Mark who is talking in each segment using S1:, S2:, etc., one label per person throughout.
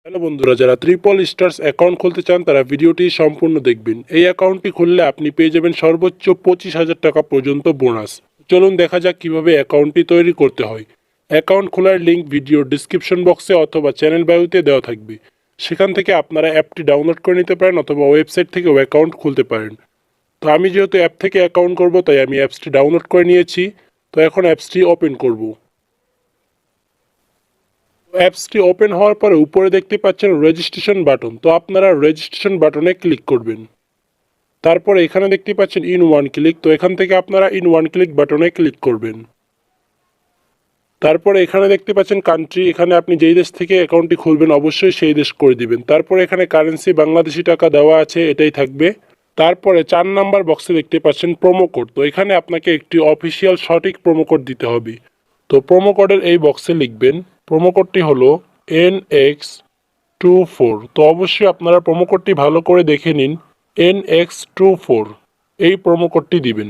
S1: Hello বন্ধুরা, যারা triple stars account খুলতে চান তারা ভিডিওটি সম্পূর্ণ দেখবেন। এই অ্যাকাউন্টটি খুললে আপনি পেয়ে যাবেন সর্বোচ্চ 25,000 টাকা পর্যন্ত বোনাস। চলুন দেখা যাক কিভাবে অ্যাকাউন্টটি তৈরি করতে হয়। অ্যাকাউন্ট খোলার লিঙ্ক ভিডিওর ডিসক্রিপশন বক্সে অথবা চ্যানেল বায়োতে দেওয়া থাকবে। সেখান থেকে আপনারা অ্যাপটি ডাউনলোড করে নিতে পারেন অথবা ওয়েবসাইট থেকেও অ্যাকাউন্ট খুলতে পারেন। তো আমি যেহেতু অ্যাপ থেকে অ্যাকাউন্ট করব তাই আমি অ্যাপসটি ডাউনলোড করে নিয়েছি। তো এখন অ্যাপসটি ওপেন করব। অ্যাপসটি ওপেন হওয়ার পরে উপরে দেখতে পাচ্ছেন রেজিস্ট্রেশন বাটন। তো আপনারা রেজিস্ট্রেশন বাটনে ক্লিক করবেন। তারপরে এখানে দেখতে পাচ্ছেন ইন ওয়ান ক্লিক। তো এখান থেকে আপনারা ইন ওয়ান ক্লিক বাটনে ক্লিক করবেন। তারপরে এখানে দেখতে পাচ্ছেন কান্ট্রি, এখানে আপনি যেই দেশ থেকে অ্যাকাউন্টটি খুলবেন অবশ্যই সেই দেশ করে দিবেন। তারপরে এখানে কারেন্সি বাংলাদেশি টাকা দেওয়া আছে, এটাই থাকবে। তারপরে 4 নাম্বার বক্সে দেখতে পাচ্ছেন প্রোমো কোড। তো এখানে আপনাকে একটি অফিসিয়াল সঠিক প্রোমো কোড দিতে হবে। তো প্রোমো কোডের এই বক্সে লিখবেন, প্রোমো কোডটি হলো NX24। তো অবশ্যই আপনারা প্রোমো কোডটি ভালো করে দেখে নিন, NX24 এই প্রোমো কোডটি দিবেন।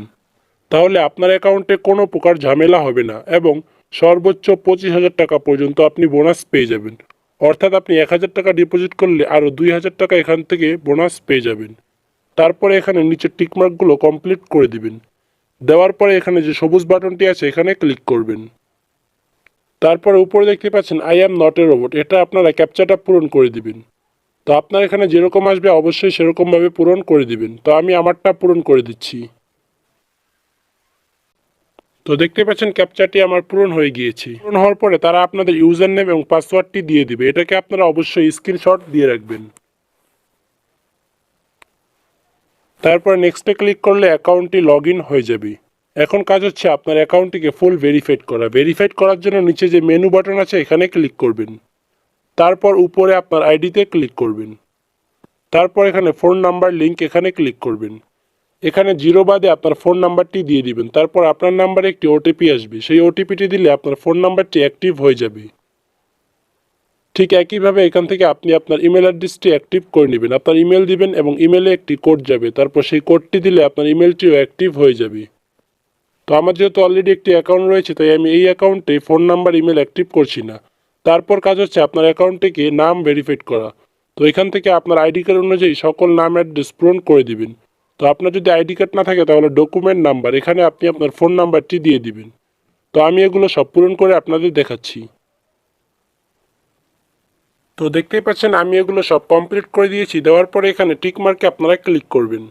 S1: তাহলে আপনার অ্যাকাউন্টে কোনো প্রকার ঝামেলা হবে না এবং সর্বোচ্চ 25,000 টাকা পর্যন্ত আপনি বোনাস পেয়ে যাবেন। অর্থাৎ আপনি 1,000 টাকা ডিপোজিট করলে আরও 2,000 টাকা এখান থেকে বোনাস পেয়ে যাবেন। তারপরে এখানে নিচের টিকমার্কগুলো কমপ্লিট করে দিবেন। দেওয়ার পরে এখানে যে সবুজ বাটনটি আছে এখানে ক্লিক করবেন। তারপরে উপরে দেখতে পাচ্ছেন I am not a robot, এটা আপনারা ক্যাপচাটা পূরণ করে দিবেন। তো আপনার এখানে যেরকম আসবে অবশ্যই সেরকমভাবে পূরণ করে দিবেন। তো আমি আমারটা পূরণ করে দিচ্ছি। তো দেখতে পাচ্ছেন ক্যাপচাটি আমার পূরণ হয়ে গিয়েছে। পূরণ হওয়ার পরে তারা আপনাদের ইউজার নেম এবং পাসওয়ার্ডটি দিয়ে দিবে, এটাকে আপনারা অবশ্যই স্ক্রিনশট দিয়ে রাখবেন। তারপর নেক্সটে ক্লিক করলে অ্যাকাউন্টটি লগ ইন হয়ে যাবে। এখন কাজ হচ্ছে আপনার অ্যাকাউন্টটিকে ফুল ভেরিফাইড করা। ভেরিফাইড করার জন্য নিচে যে মেনু বাটন আছে এখানে ক্লিক করবেন। তারপর উপরে আপনার আইডিতে ক্লিক করবেন। তারপর এখানে ফোন নাম্বার লিঙ্ক এখানে ক্লিক করবেন। এখানে জিরো বাদে আপনার ফোন নাম্বারটি দিয়ে দিবেন। তারপর আপনার নাম্বারে একটি ওটিপি আসবে, সেই ওটিপিটি দিলে আপনার ফোন নাম্বারটি অ্যাক্টিভ হয়ে যাবে। ঠিক একইভাবে এখান থেকে আপনি আপনার ইমেল অ্যাড্রেসটি অ্যাক্টিভ করে নেবেন। আপনার ইমেল দিবেন এবং ইমেলে একটি কোড যাবে, তারপর সেই কোডটি দিলে আপনার ইমেলটিও অ্যাক্টিভ হয়ে যাবে। তো আমার যেহেতু অলরেডি একটি অ্যাকাউন্ট রয়েছে তাই আমি এই অ্যাকাউন্টে ফোন নাম্বার ইমেল অ্যাক্টিভ করছি না। তারপর কাজ হচ্ছে আপনার অ্যাকাউন্টটিকে নাম ভেরিফাইড করা। তো এখান থেকে আপনার আইডি কার্ড অনুযায়ী সকল নাম অ্যাড্রেস পূরণ করে দিবেন। তো আপনার যদি আইডি কার্ড না থাকে তাহলে ডকুমেন্ট নাম্বার, এখানে আপনি আপনার ফোন নাম্বারটি দিয়ে দিবেন। তো আমি এগুলো সব পূরণ করে আপনাদের দেখাচ্ছি। তো দেখতেই পাচ্ছেন আমি এগুলো সব কমপ্লিট করে দিয়েছি। দেওয়ার পরে এখানে টিক মার্কে আপনারা ক্লিক করবেন।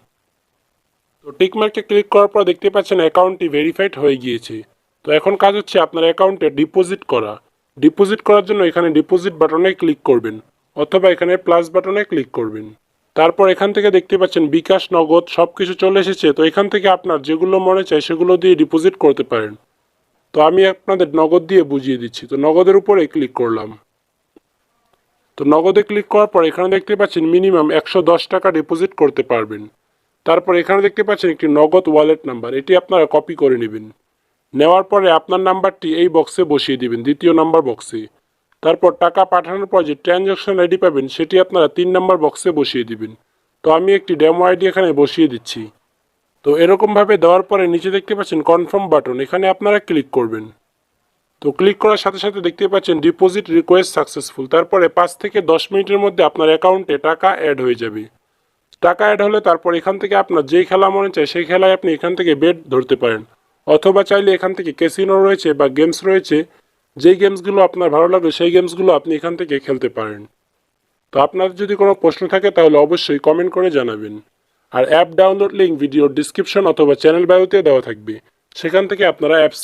S1: তো টিক মার্কে ক্লিক করার পর দেখতে পাচ্ছেন অ্যাকাউন্টটি ভেরিফাইড হয়ে গিয়েছে। তো এখন কাজ হচ্ছে আপনার অ্যাকাউন্টে ডিপোজিট করা। ডিপোজিট করার জন্য এখানে ডিপোজিট বাটনে ক্লিক করবেন অথবা এখানে প্লাস বাটনে ক্লিক করবেন। তারপর এখান থেকে দেখতে পাচ্ছেন বিকাশ, নগদ সব কিছু চলে এসেছে। তো এখান থেকে আপনার যেগুলো মনে চায় সেগুলো দিয়ে ডিপোজিট করতে পারেন। তো আমি আপনাদের নগদ দিয়ে বুঝিয়ে দিচ্ছি। তো নগদের উপরে ক্লিক করলাম। তো নগদে ক্লিক করার পর এখানে দেখতে পাচ্ছেন মিনিমাম 110 টাকা ডিপোজিট করতে পারবেন। তারপর এখানে দেখতে পাচ্ছেন একটি নগদ ওয়ালেট নাম্বার, এটি আপনারা কপি করে নেবেন। নেওয়ার পরে আপনার নাম্বারটি এই বক্সে বসিয়ে দিবেন, দ্বিতীয় নাম্বার বক্সে। তারপর টাকা পাঠানোর পর যে ট্রানজ্যাকশন আইডি পাবেন সেটি আপনারা 3 নাম্বার বক্সে বসিয়ে দিবেন। তো আমি একটি ডেমো আইডি এখানে বসিয়ে দিচ্ছি। তো এরকমভাবে দেওয়ার পরে নিচে দেখতে পাচ্ছেন কনফার্ম বাটন, এখানে আপনারা ক্লিক করবেন। তো ক্লিক করার সাথে সাথে দেখতে পাচ্ছেন ডিপোজিট রিকোয়েস্ট সাকসেসফুল। তারপরে 5 থেকে 10 মিনিটের মধ্যে আপনার অ্যাকাউন্টে টাকা অ্যাড হয়ে যাবে। টাকা অ্যাড হলে তারপর এখান থেকে আপনার যেই খেলা মনে চায় সেই খেলায় আপনি এখান থেকে বেট ধরতে পারেন, অথবা চাইলে এখান থেকে ক্যাসিনো রয়েছে বা গেমস রয়েছে, যেই গেমসগুলো আপনার ভালো লাগে সেই গেমসগুলো আপনি এখান থেকে খেলতে পারেন। তো আপনার যদি কোনো প্রশ্ন থাকে তাহলে অবশ্যই কমেন্ট করে জানাবেন। আর অ্যাপ ডাউনলোড লিঙ্ক ভিডিওর ডিসক্রিপশন অথবা চ্যানেল বায়োতে দেওয়া থাকবে, সেখান থেকে আপনারা অ্যাপস